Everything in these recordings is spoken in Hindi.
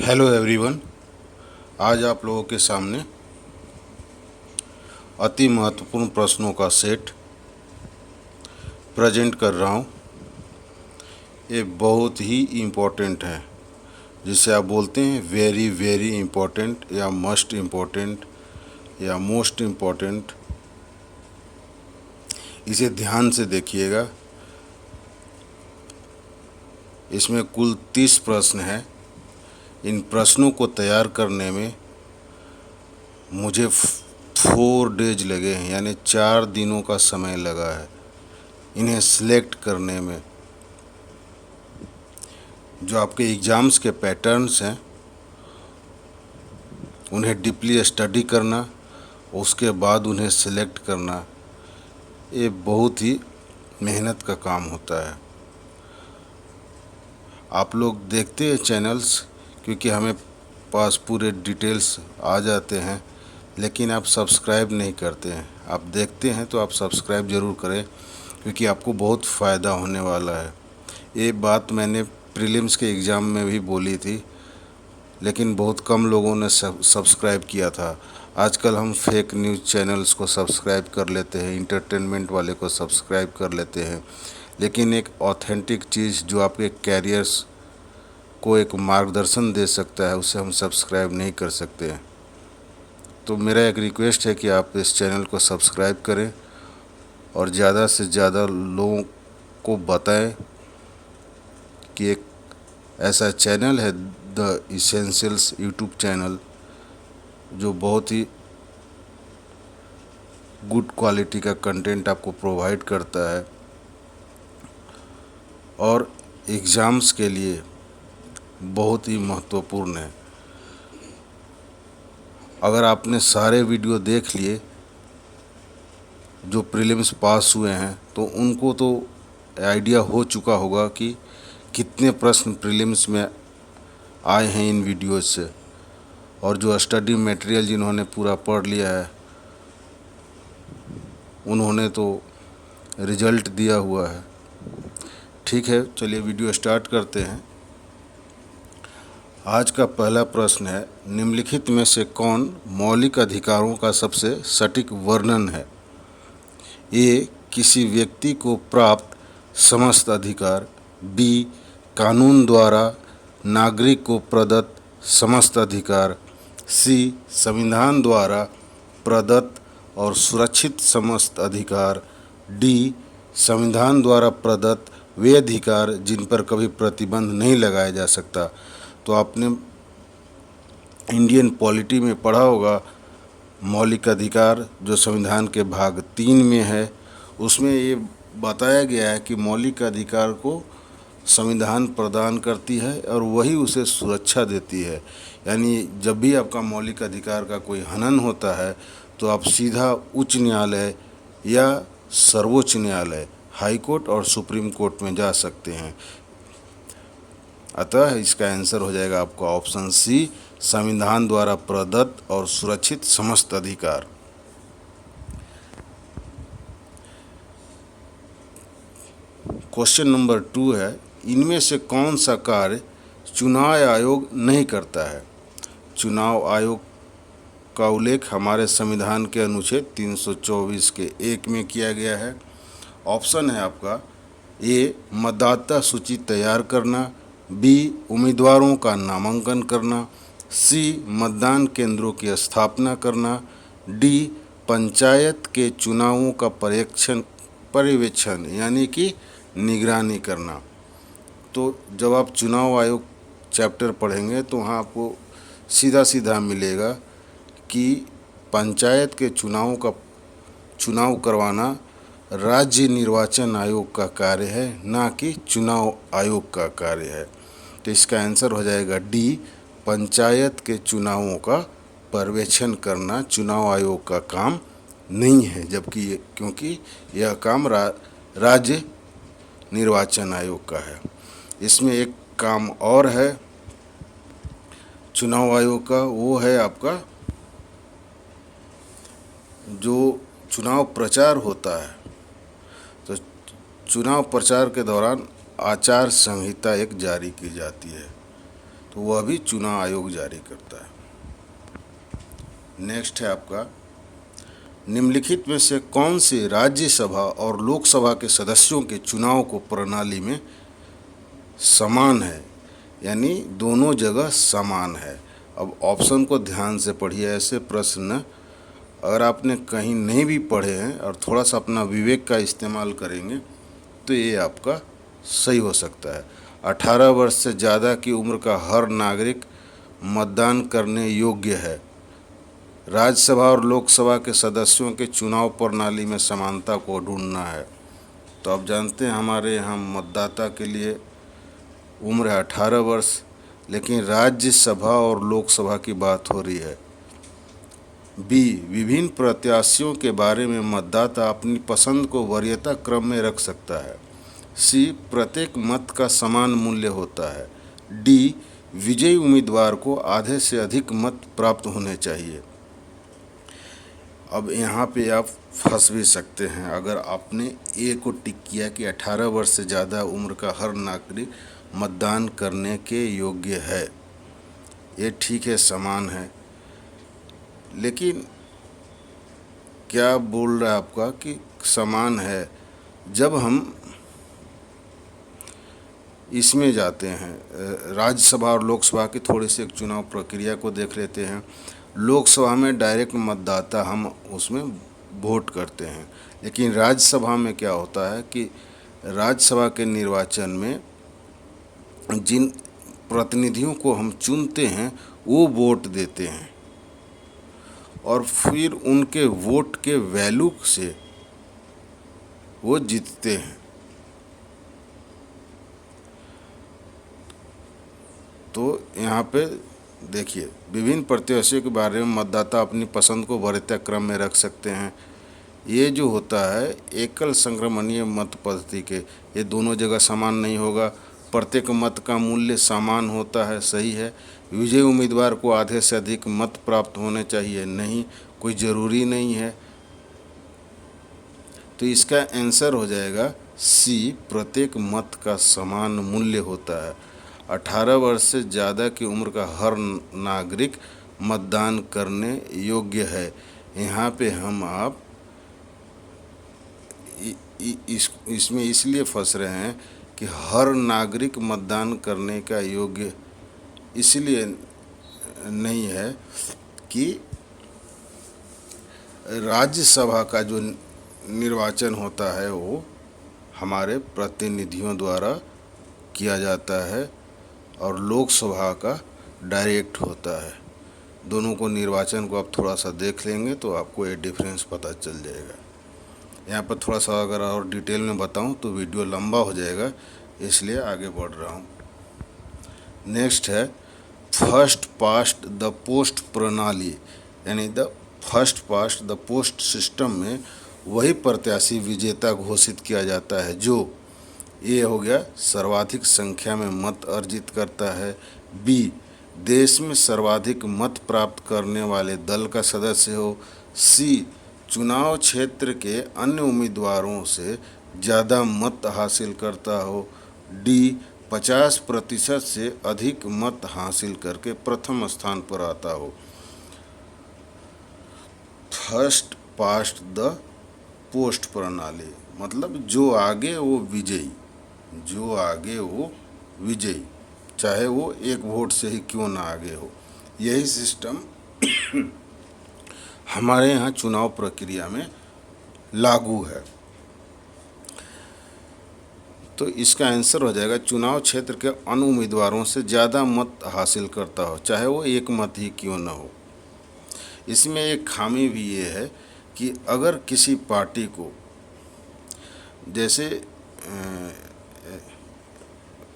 Hello everyone. आज आप लोगों के सामने अति महत्वपूर्ण प्रश्नों का सेट प्रेजेंट कर रहा हूँ। ये बहुत ही इम्पोर्टेंट है, जिसे आप बोलते हैं वेरी वेरी इम्पोर्टेंट या मस्ट इम्पोर्टेंट या मोस्ट इम्पोर्टेंट। इसे ध्यान से देखिएगा। इसमें कुल 30 प्रश्न हैं। इन प्रश्नों को तैयार करने में मुझे 4 डेज लगे हैं, यानी 4 दिनों का समय लगा है इन्हें सिलेक्ट करने में। जो आपके एग्ज़ाम्स के पैटर्न्स हैं उन्हें डीपली स्टडी करना, उसके बाद उन्हें सिलेक्ट करना, ये बहुत ही मेहनत का काम होता है। आप लोग देखते हैं चैनल्स, क्योंकि हमें पास पूरे डिटेल्स आ जाते हैं, लेकिन आप सब्सक्राइब नहीं करते हैं। आप देखते हैं तो आप सब्सक्राइब ज़रूर करें, क्योंकि आपको बहुत फ़ायदा होने वाला है। ये बात मैंने प्रीलिम्स के एग्ज़ाम में भी बोली थी, लेकिन बहुत कम लोगों ने सब्सक्राइब किया था। आजकल हम फेक न्यूज़ चैनल्स को सब्सक्राइब कर लेते हैं, इंटरटेनमेंट वाले को सब्सक्राइब कर लेते हैं, लेकिन एक ऑथेंटिक चीज़ जो आपके कैरियर्स को एक मार्गदर्शन दे सकता है, उसे हम सब्सक्राइब नहीं कर सकते हैं। तो मेरा एक रिक्वेस्ट है कि आप इस चैनल को सब्सक्राइब करें और ज़्यादा से ज़्यादा लोगों को बताएं कि एक ऐसा चैनल है द इसेंशियल्स यूट्यूब चैनल, जो बहुत ही गुड क्वालिटी का कंटेंट आपको प्रोवाइड करता है और एग्ज़ाम्स के लिए बहुत ही महत्वपूर्ण है। अगर आपने सारे वीडियो देख लिए जो प्रीलिम्स पास हुए हैं, तो उनको तो आइडिया हो चुका होगा कि कितने प्रश्न प्रीलिम्स में आए हैं इन वीडियोज़ से। और जो स्टडी मटेरियल जिन्होंने पूरा पढ़ लिया है, उन्होंने तो रिजल्ट दिया हुआ है। ठीक है, चलिए वीडियो स्टार्ट करते हैं। आज का पहला प्रश्न है, निम्नलिखित में से कौन मौलिक अधिकारों का सबसे सटीक वर्णन है? ए, किसी व्यक्ति को प्राप्त समस्त अधिकार। बी, कानून द्वारा नागरिक को प्रदत्त समस्त अधिकार। सी, संविधान द्वारा प्रदत्त और सुरक्षित समस्त अधिकार। डी, संविधान द्वारा प्रदत्त वे अधिकार जिन पर कभी प्रतिबंध नहीं लगाया जा सकता। तो आपने इंडियन पॉलिटी में पढ़ा होगा, मौलिक अधिकार जो संविधान के भाग 3 में है, उसमें ये बताया गया है कि मौलिक अधिकार को संविधान प्रदान करती है और वही उसे सुरक्षा देती है। यानी जब भी आपका मौलिक अधिकार का कोई हनन होता है, तो आप सीधा उच्च न्यायालय या सर्वोच्च न्यायालय, हाई कोर्ट और सुप्रीम कोर्ट में जा सकते हैं। अतः इसका आंसर हो जाएगा आपका ऑप्शन सी, संविधान द्वारा प्रदत्त और सुरक्षित समस्त अधिकार। क्वेश्चन नंबर 2 है, इनमें से कौन सा कार्य चुनाव आयोग नहीं करता है? चुनाव आयोग का उल्लेख हमारे संविधान के अनुच्छेद 324 के 1 में किया गया है। ऑप्शन है आपका ए, मतदाता सूची तैयार करना। बी, उम्मीदवारों का नामांकन करना। सी, मतदान केंद्रों की स्थापना करना। डी, पंचायत के चुनावों का पर्यवेक्षण यानी कि निगरानी करना। तो जब आप चुनाव आयोग चैप्टर पढ़ेंगे तो वहाँ आपको सीधा सीधा मिलेगा कि पंचायत के चुनाव करवाना राज्य निर्वाचन आयोग का कार्य है, ना कि चुनाव आयोग का कार्य है। तो इसका आंसर हो जाएगा डी, पंचायत के चुनावों का पर्यवेक्षण करना चुनाव आयोग का काम नहीं है, जबकि क्योंकि यह काम राज्य निर्वाचन आयोग का है। इसमें एक काम और है चुनाव आयोग का, वो है आपका जो चुनाव प्रचार होता है, तो चुनाव प्रचार के दौरान आचार संहिता एक जारी की जाती है। तो वह भी चुनाव आयोग जारी करता है। नेक्स्ट है आपका, निम्नलिखित में से कौन से राज्यसभा और लोकसभा के सदस्यों के चुनाव को प्रणाली में समान है, यानी दोनों जगह समान है। अब ऑप्शन को ध्यान से पढ़िए। ऐसे प्रश्न अगर आपने कहीं नहीं भी पढ़े हैं और थोड़ा सा अपना विवेक का इस्तेमाल करेंगे तो ये आपका सही हो सकता है। 18 वर्ष से ज़्यादा की उम्र का हर नागरिक मतदान करने योग्य है। राज्यसभा और लोकसभा के सदस्यों के चुनाव प्रणाली में समानता को ढूंढना है। तो आप जानते हैं हमारे यहाँ मतदाता के लिए उम्र है 18 वर्ष, लेकिन राज्यसभा और लोकसभा की बात हो रही है। बी, विभिन्न प्रत्याशियों के बारे में मतदाता अपनी पसंद को वरीयता क्रम में रख सकता है। सी, प्रत्येक मत का समान मूल्य होता है। डी, विजयी उम्मीदवार को आधे से अधिक मत प्राप्त होने चाहिए। अब यहाँ पे आप फंस भी सकते हैं अगर आपने ए को टिक किया कि 18 वर्ष से ज़्यादा उम्र का हर नागरिक मतदान करने के योग्य है। ये ठीक है, समान है, लेकिन क्या बोल रहा है आपका कि समान है। जब हम इसमें जाते हैं राज्यसभा और लोकसभा की थोड़ी सी एक चुनाव प्रक्रिया को देख लेते हैं। लोकसभा में डायरेक्ट मतदाता हम उसमें वोट करते हैं, लेकिन राज्यसभा में क्या होता है कि राज्यसभा के निर्वाचन में जिन प्रतिनिधियों को हम चुनते हैं वो वोट देते हैं और फिर उनके वोट के वैल्यू से वो जीतते हैं। तो यहाँ पे देखिए, विभिन्न प्रत्याशियों के बारे में मतदाता अपनी पसंद को वरीयता क्रम में रख सकते हैं। ये जो होता है एकल संक्रमणीय मत पद्धति के, ये दोनों जगह समान नहीं होगा। प्रत्येक मत का मूल्य समान होता है, सही है। विजयी उम्मीदवार को आधे से अधिक मत प्राप्त होने चाहिए, नहीं, कोई ज़रूरी नहीं है। तो इसका आंसर हो जाएगा सी, प्रत्येक मत का समान मूल्य होता है। 18 वर्ष से ज़्यादा की उम्र का हर नागरिक मतदान करने योग्य है। यहाँ पे हम आप इसमें इसलिए फंस रहे हैं कि हर नागरिक मतदान करने का योग्य इसलिए नहीं है कि राज्यसभा का जो निर्वाचन होता है वो हमारे प्रतिनिधियों द्वारा किया जाता है और लोकसभा का डायरेक्ट होता है। दोनों को निर्वाचन को आप थोड़ा सा देख लेंगे तो आपको ये डिफरेंस पता चल जाएगा। यहाँ पर थोड़ा सा अगर और डिटेल में बताऊँ तो वीडियो लंबा हो जाएगा, इसलिए आगे बढ़ रहा हूँ। नेक्स्ट है फर्स्ट पास्ट द पोस्ट प्रणाली, यानी the first past the post system में वही प्रत्याशी विजेता घोषित किया जाता है जो, ये हो गया, सर्वाधिक संख्या में मत अर्जित करता है। बी, देश में सर्वाधिक मत प्राप्त करने वाले दल का सदस्य हो। सी, चुनाव क्षेत्र के अन्य उम्मीदवारों से ज़्यादा मत हासिल करता हो। डी, 50% से अधिक मत हासिल करके प्रथम स्थान पर आता हो। फर्स्ट पास्ट द पोस्ट प्रणाली मतलब जो आगे वो विजयी, जो आगे वो विजयी, चाहे वो एक वोट से ही क्यों ना आगे हो। यही सिस्टम हमारे यहाँ चुनाव प्रक्रिया में लागू है। तो इसका आंसर हो जाएगा चुनाव क्षेत्र के अन्य उम्मीदवारों से ज़्यादा मत हासिल करता हो, चाहे वो एक मत ही क्यों न हो। इसमें एक खामी भी ये है कि अगर किसी पार्टी को, जैसे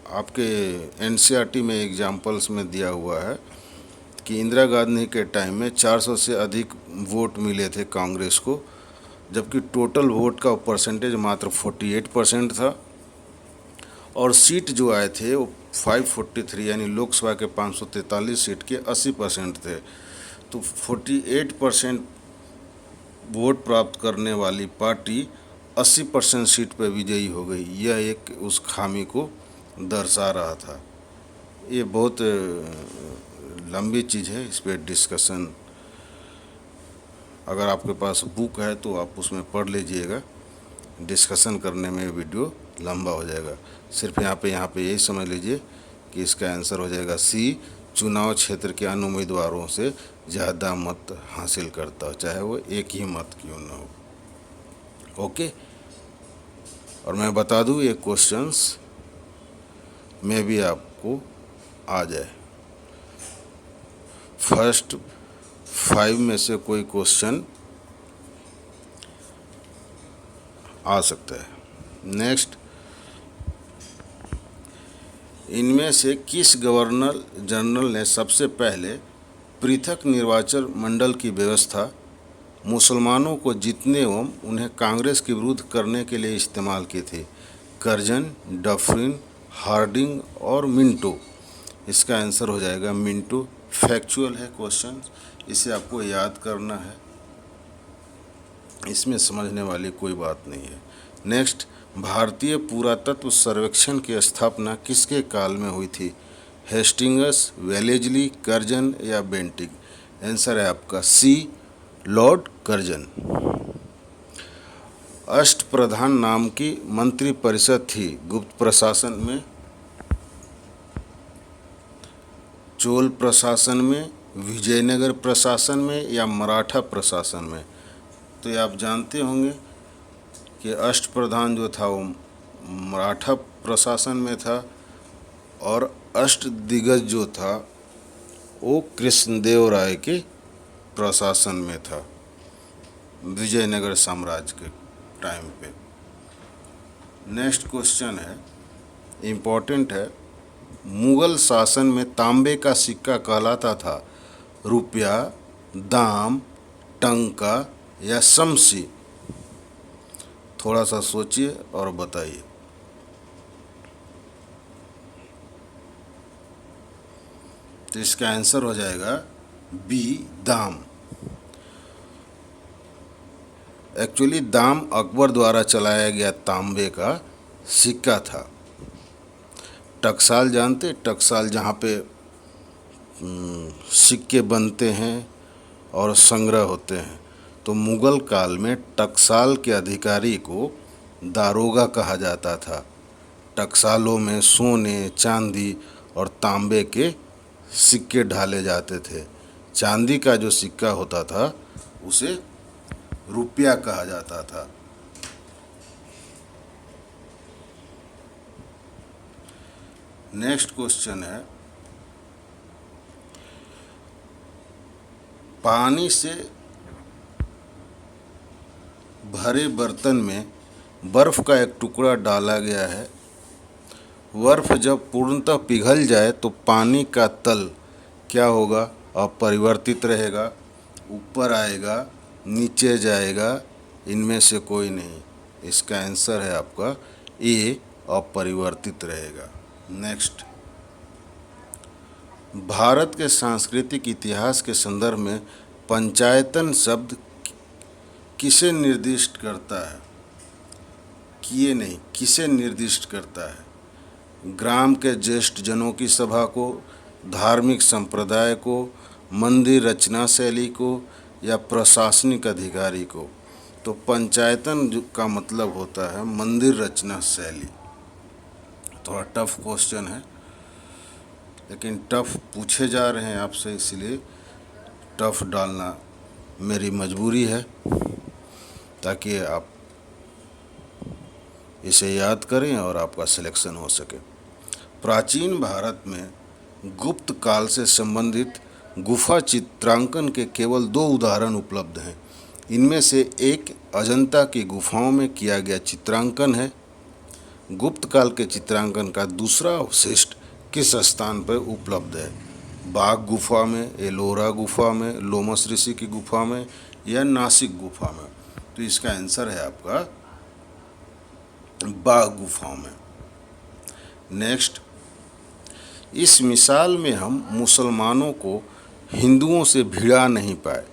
आपके एनसीईआरटी में एग्जाम्पल्स में दिया हुआ है कि इंदिरा गांधी के टाइम में 400 से अधिक वोट मिले थे कांग्रेस को, जबकि टोटल वोट का परसेंटेज मात्र 48% था और सीट जो आए थे वो 543, यानी लोकसभा के 543 सीट के 80% थे। तो 48% वोट प्राप्त करने वाली पार्टी 80% सीट पर विजयी हो गई। यह एक उस खामी को दर्शा रहा था। ये बहुत लंबी चीज़ है, इस पर डिस्कशन अगर आपके पास बुक है तो आप उसमें पढ़ लीजिएगा। डिस्कशन करने में वीडियो लंबा हो जाएगा। सिर्फ यहाँ पे यही समझ लीजिए कि इसका आंसर हो जाएगा सी, चुनाव क्षेत्र के अन्य उम्मीदवारों से ज़्यादा मत हासिल करता हो, चाहे वो एक ही मत क्यों ना हो। ओके, और मैं बता दूँ ये क्वेश्चंस में भी आपको आ जाए। फर्स्ट 5 में से कोई क्वेश्चन आ सकता है। नेक्स्ट, इनमें से किस गवर्नर जनरल ने सबसे पहले पृथक निर्वाचन मंडल की व्यवस्था मुसलमानों को जीतने एवं उन्हें कांग्रेस के विरुद्ध करने के लिए इस्तेमाल की थी? कर्जन, डफरिन, हार्डिंग और मिंटो। इसका आंसर हो जाएगा मिंटो। फैक्चुअल है क्वेश्चन, इसे आपको याद करना है, इसमें समझने वाली कोई बात नहीं है। नेक्स्ट, भारतीय पुरातत्व सर्वेक्षण की स्थापना किसके काल में हुई थी? हेस्टिंग्स, वेलेजली, कर्जन या बेंटिक? आंसर है आपका सी, लॉर्ड कर्जन। अष्टप्रधान नाम की मंत्रिपरिषद थी गुप्त प्रशासन में, चोल प्रशासन में, विजयनगर प्रशासन में या मराठा प्रशासन में? तो ये आप जानते होंगे कि अष्टप्रधान जो था वो मराठा प्रशासन में था और अष्टदिग्गज जो था वो कृष्णदेव राय के प्रशासन में था, विजयनगर साम्राज्य के टाइम पे। नेक्स्ट क्वेश्चन है, इम्पोर्टेंट है। मुगल शासन में तांबे का सिक्का कहलाता था रुपया, दाम, टंका या शमशी? थोड़ा सा सोचिए और बताइए। तो इसका आंसर हो जाएगा बी, दाम। एक्चुअली दाम अकबर द्वारा चलाया गया तांबे का सिक्का था। टकसाल जानते? टकसाल जहाँ पे सिक्के बनते हैं और संग्रह होते हैं, तो मुग़ल काल में टकसाल के अधिकारी को दारोगा कहा जाता था। टकसालों में सोने, चांदी और तांबे के सिक्के ढाले जाते थे। चांदी का जो सिक्का होता था उसे रुपया कहा जाता था। नेक्स्ट क्वेश्चन है, पानी से भरे बर्तन में बर्फ का एक टुकड़ा डाला गया है। बर्फ जब पूर्णतः पिघल जाए तो पानी का तल क्या होगा? अपरिवर्तित रहेगा, ऊपर आएगा, नीचे जाएगा, इनमें से कोई नहीं। इसका आंसर है आपका ए, अपरिवर्तित रहेगा। नेक्स्ट, भारत के सांस्कृतिक इतिहास के संदर्भ में पंचायतन शब्द किसे निर्दिष्ट करता है? किए नहीं, किसे निर्दिष्ट करता है? ग्राम के ज्येष्ठ जनों की सभा को, धार्मिक संप्रदाय को, मंदिर रचना शैली को या प्रशासनिक अधिकारी को? तो पंचायतन का मतलब होता है मंदिर रचना शैली। थोड़ा टफ क्वेश्चन है, लेकिन टफ पूछे जा रहे हैं आपसे, इसलिए टफ डालना मेरी मजबूरी है ताकि आप इसे याद करें और आपका सिलेक्शन हो सके। प्राचीन भारत में गुप्त काल से संबंधित गुफा चित्रांकन के केवल 2 उदाहरण उपलब्ध हैं। इनमें से एक अजंता की गुफाओं में किया गया चित्रांकन है। गुप्त काल के चित्रांकन का दूसरा अवशिष्ट किस स्थान पर उपलब्ध है? बाघ गुफा में, एलोरा गुफा में, लोमस ऋषि की गुफा में या नासिक गुफा में? तो इसका आंसर है आपका बाघ गुफा में। नेक्स्ट, इस मिसाल में हम मुसलमानों को हिंदुओं से भिड़ा नहीं पाए।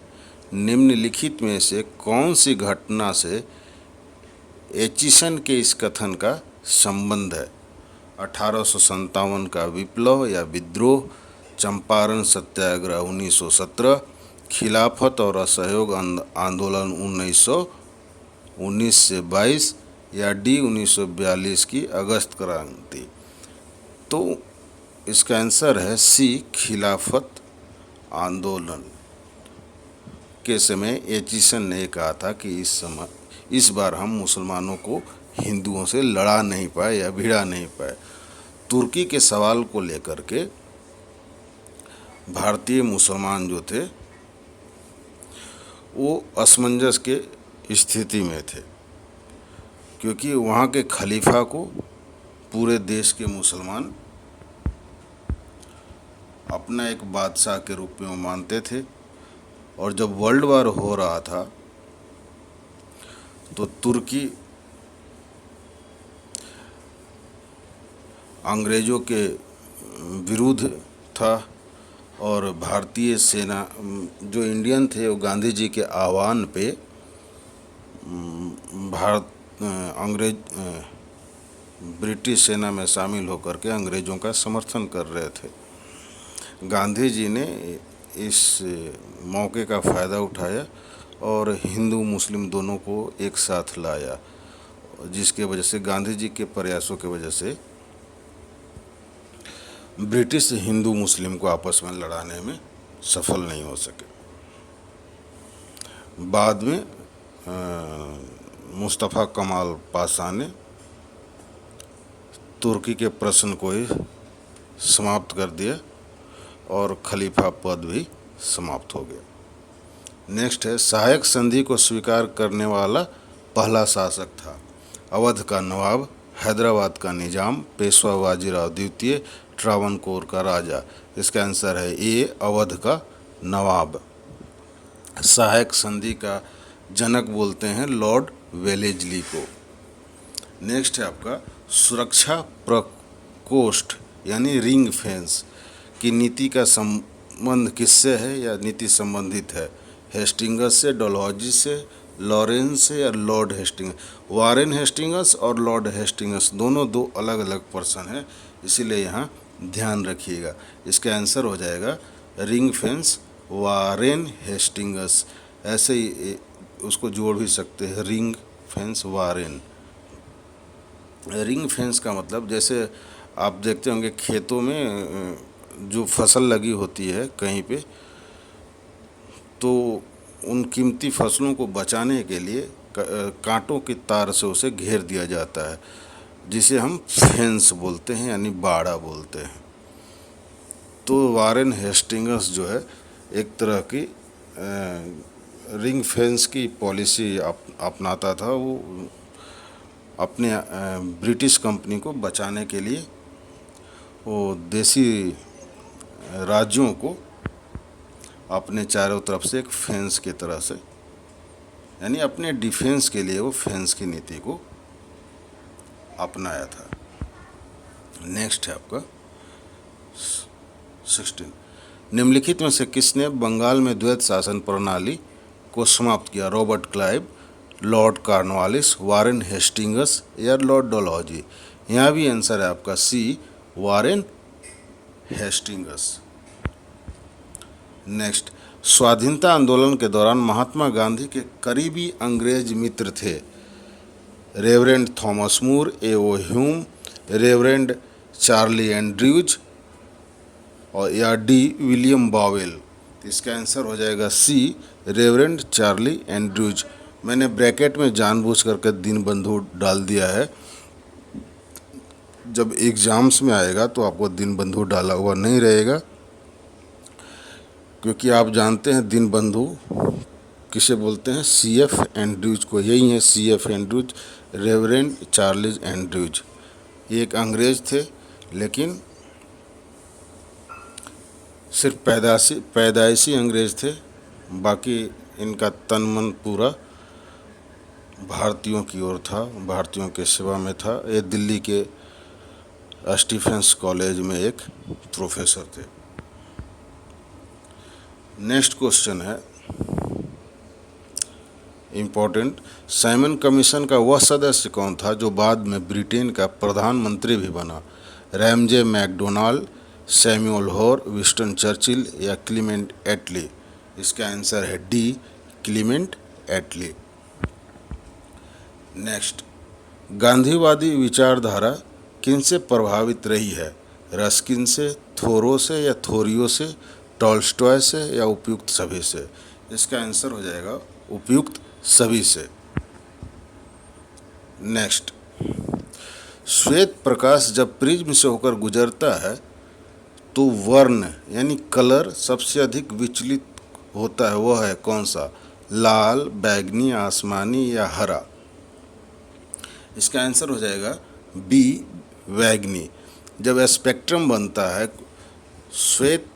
निम्नलिखित में से कौन सी घटना से एचिसन के इस कथन का संबंध है? 1857 का विप्लव या विद्रोह, चंपारण सत्याग्रह 1917, खिलाफत और असहयोग आंदोलन 1919 से 22, या डी 1942 की अगस्त क्रांति। तो इसका आंसर है सी, खिलाफत आंदोलन के समय एचिसन ने कहा था कि इस बार हम मुसलमानों को हिंदुओं से लड़ा नहीं पाए या भिड़ा नहीं पाए। तुर्की के सवाल को लेकर के भारतीय मुसलमान जो थे वो असमंजस के स्थिति में थे, क्योंकि वहाँ के खलीफा को पूरे देश के मुसलमान अपना एक बादशाह के रूप में मानते थे। और जब वर्ल्ड वार हो रहा था तो तुर्की अंग्रेज़ों के विरुद्ध था और भारतीय सेना जो इंडियन थे वो गांधी जी के आह्वान पे ब्रिटिश सेना में शामिल होकर के अंग्रेज़ों का समर्थन कर रहे थे। गांधी जी ने इस मौके का फ़ायदा उठाया और हिंदू मुस्लिम दोनों को एक साथ लाया, जिसके वजह से गांधी जी के प्रयासों की वजह से ब्रिटिश हिंदू मुस्लिम को आपस में लड़ाने में सफल नहीं हो सके। बाद में मुस्तफ़ा कमाल पाशा ने तुर्की के प्रश्न को ही समाप्त कर दिया और खलीफा पद भी समाप्त हो गया। नेक्स्ट है, सहायक संधि को स्वीकार करने वाला पहला शासक था। अवध का नवाब, हैदराबाद का निजाम, पेशवा बाजीराव द्वितीय, ट्रावनकोर का राजा। इसका आंसर है ए, अवध का नवाब। सहायक संधि का जनक बोलते हैं लॉर्ड वेलेस्ली को। नेक्स्ट है आपका, सुरक्षा प्रकोष्ठ यानी रिंग फेंस की नीति का संबंध किससे है या नीति संबंधित है? हेस्टिंगस से, डलहौजी से, लॉरेंस से या लॉर्ड हेस्टिंगस? वारेन हेस्टिंगस और लॉर्ड हेस्टिंगस दोनों दो अलग अलग पर्सन हैं, इसीलिए यहाँ ध्यान रखिएगा। इसका आंसर हो जाएगा रिंग फेंस वारेन हेस्टिंगस। ऐसे ही उसको जोड़ भी सकते हैं, ring fence Warren. Ring fence का मतलब, जैसे आप देखते होंगे खेतों में जो फसल लगी होती है कहीं पे, तो उन कीमती फसलों को बचाने के लिए कांटों की तार से उसे घेर दिया जाता है, जिसे हम फेंस बोलते हैं यानी बाड़ा बोलते हैं। तो वारेन हेस्टिंगस जो है एक तरह की रिंग फेंस की पॉलिसी अपनाता था। वो अपने ब्रिटिश कंपनी को बचाने के लिए वो देसी राज्यों को अपने चारों तरफ से एक फेंस की तरह से, यानी अपने डिफेंस के लिए वो फेंस की नीति को अपनाया था। नेक्स्ट है आपका 16, निम्नलिखित में से किसने बंगाल में द्वैत शासन प्रणाली को समाप्त किया? Robert Clive, Lord Cornwallis, Warren Hastings या लॉर्ड डलहौजी? यहाँ भी आंसर है आपका सी, वारेन हेस्टिंगस। नेक्स्ट, स्वाधीनता आंदोलन के दौरान महात्मा गांधी के करीबी अंग्रेज मित्र थे? Reverend Thomas Moore, A O. Hume, reverend Charlie Andrews और या डी विलियम बावेल? इसका आंसर हो जाएगा सी, रेवरेंड चार्ली एंड्रयूज। मैंने ब्रैकेट में जानबूझ करके दीनबंधु डाल दिया है, जब एग्ज़ाम्स में आएगा तो आपको दीनबंधु डाला हुआ नहीं रहेगा, क्योंकि आप जानते हैं दीनबंधु किसे बोलते हैं? सी.एफ. एंड्रयूज को। यही है CF. Andrews, reverend Charles Andrews. ये एक अंग्रेज थे, लेकिन सिर्फ पैदाइशी अंग्रेज थे, बाकी इनका तन मन पूरा भारतीयों की ओर था, भारतीयों के सेवा में था। ये दिल्ली के स्टीफेंस कॉलेज में एक प्रोफेसर थे। नेक्स्ट क्वेश्चन है इम्पोर्टेंट, साइमन कमीशन का वह सदस्य कौन था जो बाद में ब्रिटेन का प्रधानमंत्री भी बना? रैमजे मैकडोनाल्ड, सैमुअल होर, विंस्टन चर्चिल या क्लीमेंट एटली? इसका आंसर है डी, क्लीमेंट एटली। नेक्स्ट, गांधीवादी विचारधारा किनसे प्रभावित रही है? रस्किन से, थोरो से या थोरियो से, टॉल्स्टॉय से या उपयुक्त सभी से? इसका आंसर हो जाएगा उपयुक्त सभी से। नेक्स्ट, श्वेत प्रकाश जब प्रिज्म से होकर गुजरता है तो वर्ण यानी कलर सबसे अधिक विचलित होता है, वह है कौन सा? लाल, बैगनी, आसमानी या हरा? इसका आंसर हो जाएगा बी, बैगनी। जब स्पेक्ट्रम बनता है, श्वेत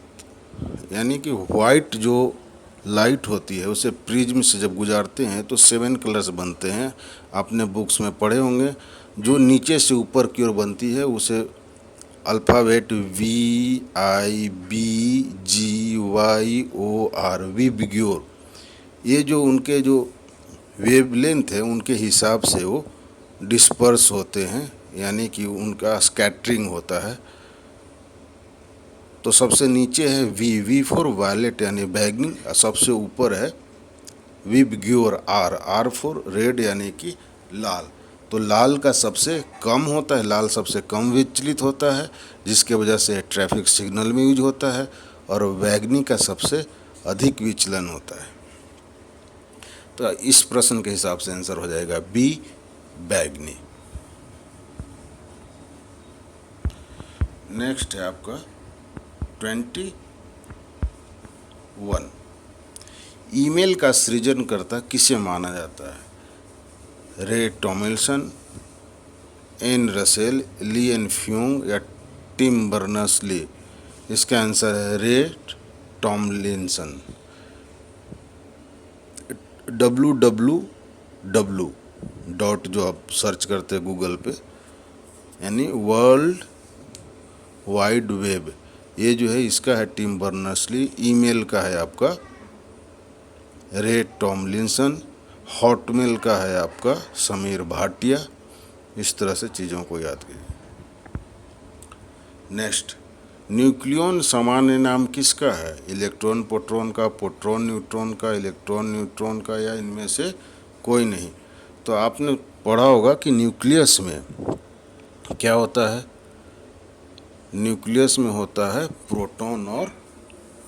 यानी कि वाइट जो लाइट होती है उसे प्रिज्म से जब गुजारते हैं तो 7 कलर्स बनते हैं। आपने बुक्स में पढ़े होंगे। जो नीचे से ऊपर की ओर बनती है उसे अल्फ़ाबेट VIBGYOR, विबग्योर। ये जो उनके जो वेवलेंथ है उनके हिसाब से वो डिस्पर्स होते हैं, यानी कि उनका स्कैटरिंग होता है। तो सबसे नीचे है वी फॉर वायलेट यानी बैगनी, सबसे ऊपर है विबग्योर, आर फॉर रेड यानी कि लाल। तो लाल का सबसे कम होता है, लाल सबसे कम विचलित होता है, जिसके वजह से ट्रैफिक सिग्नल में यूज होता है, और बैगनी का सबसे अधिक विचलन होता है। तो इस प्रश्न के हिसाब से आंसर हो जाएगा बी, बैगनी। नेक्स्ट है आपका 21। ईमेल का सृजनकर्ता किसे माना जाता है? रे टॉमिल्सन, एन रसेल, ली एन फ्यूंग या टिम बर्नर्स-ली? इसका आंसर है रे टॉमलिंसन। www डॉट जो आप सर्च करते हैं गूगल पे, यानी वर्ल्ड वाइड वेब, ये जो है इसका है टिम बर्नर्स-ली। ईमेल का है आपका रे टॉमलिंसन। हॉटमेल का है आपका समीर भाटिया। इस तरह से चीज़ों को याद कीजिए। नेक्स्ट, न्यूक्लियन सामान्य नाम किसका है? इलेक्ट्रॉन प्रोटॉन का, प्रोटॉन न्यूट्रॉन का, इलेक्ट्रॉन न्यूट्रॉन का या इनमें से कोई नहीं? तो आपने पढ़ा होगा कि न्यूक्लियस में क्या होता है? न्यूक्लियस में होता है प्रोटॉन और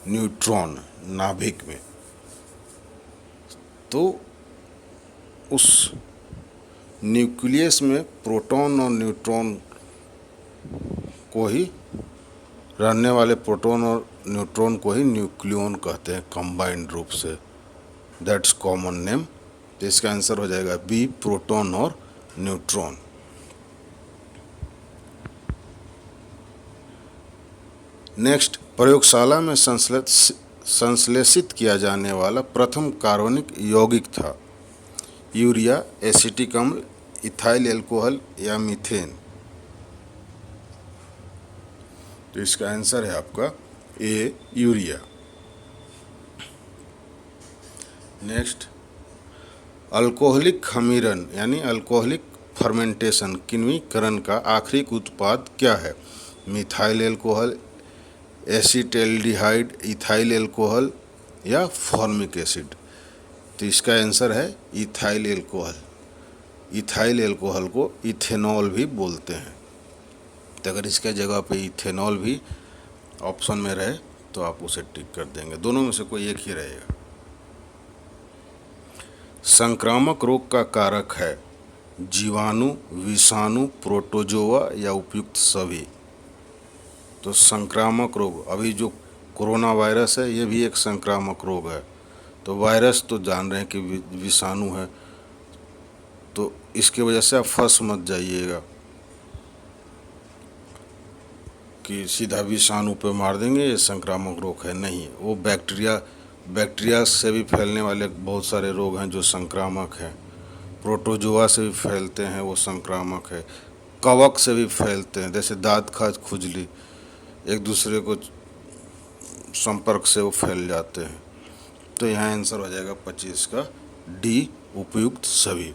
न्यूट्रॉन नाभिक में। तो उस न्यूक्लियस में प्रोटॉन और न्यूट्रॉन को ही, रहने वाले प्रोटॉन और न्यूट्रॉन को ही न्यूक्लियन कहते हैं कंबाइंड रूप से। That's common name. तो इसका आंसर हो जाएगा बी, प्रोटॉन और न्यूट्रॉन। नेक्स्ट, प्रयोगशाला में संश्लेषित किया जाने वाला प्रथम कार्बनिक यौगिक था? यूरिया, एसिटिक अम्ल, इथाइल एल्कोहल या मीथेन? तो इसका आंसर है आपका ए, यूरिया। नेक्स्ट, अल्कोहलिक खमीरन यानी अल्कोहलिक फर्मेंटेशन किण्वीकरण का आखिरी उत्पाद क्या है? Methyl alcohol, acetaldehyde, ethyl alcohol या फॉर्मिक एसिड? तो इसका आंसर है इथाइल एल्कोहल। इथाइल एल्कोहल को इथेनॉल भी बोलते हैं। तो अगर इसके जगह पे इथेनॉल भी ऑप्शन में रहे तो आप उसे टिक कर देंगे, दोनों में से कोई एक ही रहेगा। संक्रामक रोग का कारक है जीवाणु, विषाणु, प्रोटोजोआ या उपयुक्त सभी? तो संक्रामक रोग, अभी जो कोरोना वायरस है ये भी एक संक्रामक रोग है। तो वायरस तो जान रहे हैं कि विषाणु है, तो इसके वजह से आप फंस मत जाइएगा कि सीधा विषाणु पे मार देंगे ये संक्रामक रोग है, नहीं। वो बैक्टीरिया से भी फैलने वाले बहुत सारे रोग हैं जो संक्रामक हैं। प्रोटोजोआ से भी फैलते हैं, वो संक्रामक है। कवक से भी फैलते हैं, जैसे दाँत खाज, खुजली, एक दूसरे को संपर्क से वो फैल जाते हैं। तो यहाँ आंसर हो जाएगा 25 का डी, उपयुक्त सभी।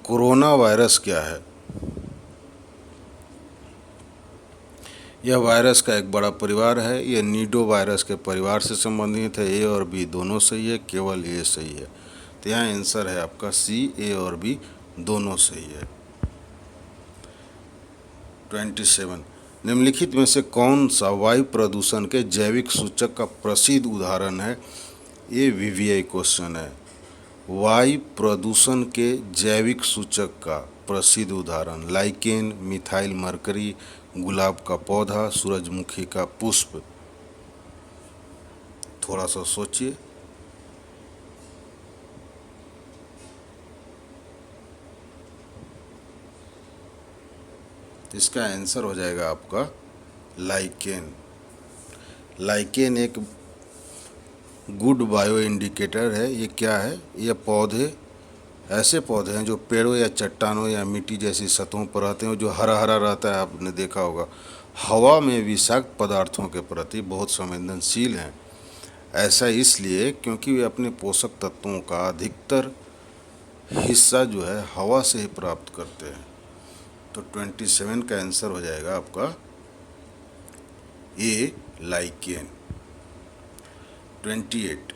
कोरोना वायरस क्या है? यह वायरस का एक बड़ा परिवार है। यह नीडो वायरस के परिवार से संबंधित है। ए और बी दोनों सही है, केवल ए सही है। तो यहाँ आंसर है आपका सी, ए और बी दोनों सही है। 27, निम्नलिखित में से कौन सा वायु प्रदूषण के जैविक सूचक का प्रसिद्ध उदाहरण है? ये वीवीआई क्वेश्चन है। वायु प्रदूषण के जैविक सूचक का प्रसिद्ध उदाहरण: लाइकेन, मिथाइल मरकरी, गुलाब का पौधा, सूरजमुखी का पुष्प। थोड़ा सा सोचिए। इसका आंसर हो जाएगा आपका लाइकेन। लाइकेन एक गुड बायो इंडिकेटर है। ये क्या है? ये पौधे, ऐसे पौधे हैं जो पेड़ों या चट्टानों या मिट्टी जैसी सतहों पर रहते हैं, जो हरा हरा रहता है। आपने देखा होगा। हवा में विषाक्त पदार्थों के प्रति बहुत संवेदनशील हैं। ऐसा इसलिए क्योंकि वे अपने पोषक तत्वों का अधिकतर हिस्सा जो है हवा से ही प्राप्त करते हैं। तो 27 का आंसर हो जाएगा आपका ए, लाइकेन। 28,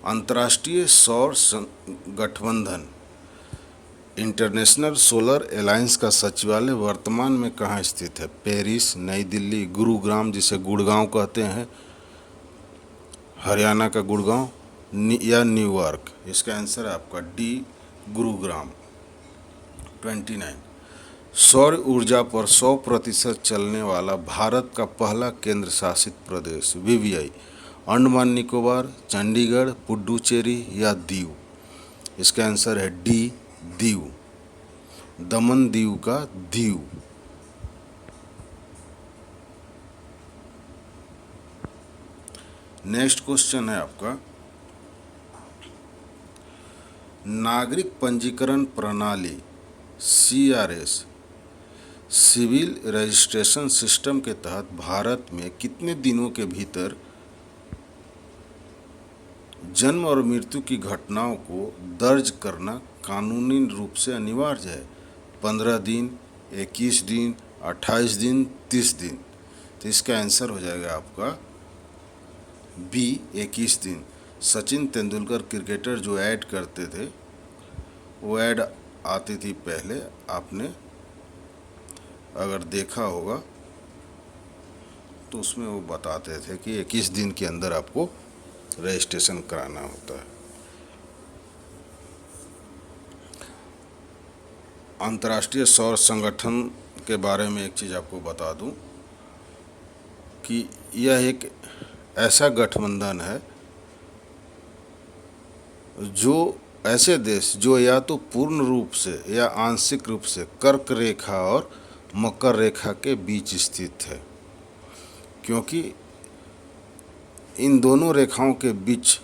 अंतर्राष्ट्रीय सौर गठबंधन इंटरनेशनल सोलर अलायंस का सचिवालय वर्तमान में कहाँ स्थित है? पेरिस, नई दिल्ली, गुरुग्राम जिसे गुड़गांव कहते हैं, हरियाणा का गुड़गांव, या न्यूयॉर्क? इसका आंसर है आपका डी, गुरुग्राम। 29, सौर ऊर्जा पर 100% चलने वाला भारत का पहला केंद्र शासित प्रदेश वीवीआई: अंडमान निकोबार, चंडीगढ़, पुडुचेरी या दीव? इसका आंसर है डी, दीव। दमन दीव का दीव। नेक्स्ट क्वेश्चन है आपका, नागरिक पंजीकरण प्रणाली CRS सिविल रजिस्ट्रेशन सिस्टम के तहत भारत में कितने दिनों के भीतर जन्म और मृत्यु की घटनाओं को दर्ज करना कानूनी रूप से अनिवार्य है? 15 दिन, 21 दिन, 28 दिन, 30 दिन? तो इसका आंसर हो जाएगा आपका बी, 21 दिन। सचिन तेंदुलकर क्रिकेटर जो ऐड करते थे, वो ऐड आती थी पहले, आपने अगर देखा होगा तो उसमें वो बताते थे कि 21 दिन के अंदर आपको रजिस्ट्रेशन कराना होता है। अंतर्राष्ट्रीय सौर संगठन के बारे में एक चीज़ आपको बता दूं कि यह एक ऐसा गठबंधन है जो ऐसे देश जो या तो पूर्ण रूप से या आंशिक रूप से कर्क रेखा और मकर रेखा के बीच स्थित है, क्योंकि इन दोनों रेखाओं के बीच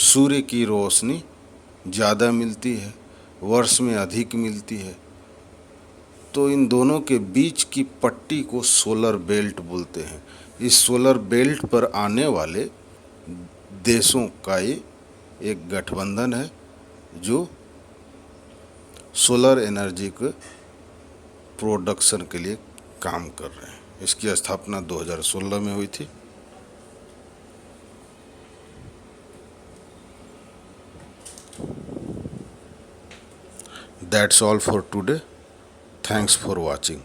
सूर्य की रोशनी ज़्यादा मिलती है, वर्ष में अधिक मिलती है। तो इन दोनों के बीच की पट्टी को सोलर बेल्ट बोलते हैं। इस सोलर बेल्ट पर आने वाले देशों का ये एक गठबंधन है जो सोलर एनर्जी के प्रोडक्शन के लिए काम कर रहे हैं। इसकी स्थापना 2016 में हुई थी। That's all for today. Thanks for watching.